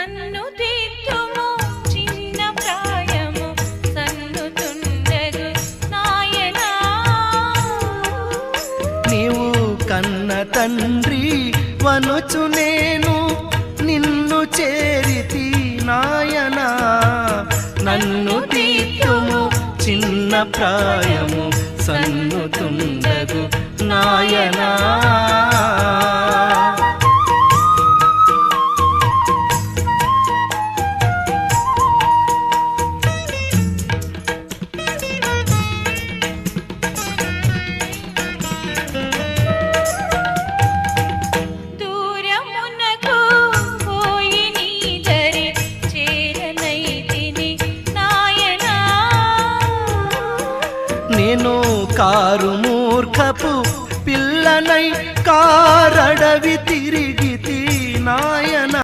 నన్ను తీర్చుము చిన్న ప్రాయము సన్నుతుండగు నాయనా. నీవు కన్న తండ్రి వనుచు నేను నిన్ను చేరితి నాయనా. నన్ను తీర్చుము చిన్న ప్రాయము సన్నుతుండగు నాయనా. దూరమునకు పోయి నీ దరి చేరనైతిని నాయనా. నేను కారు మూర్ఖపు పిల్లనై కారడవి తిరిగితి నాయనా.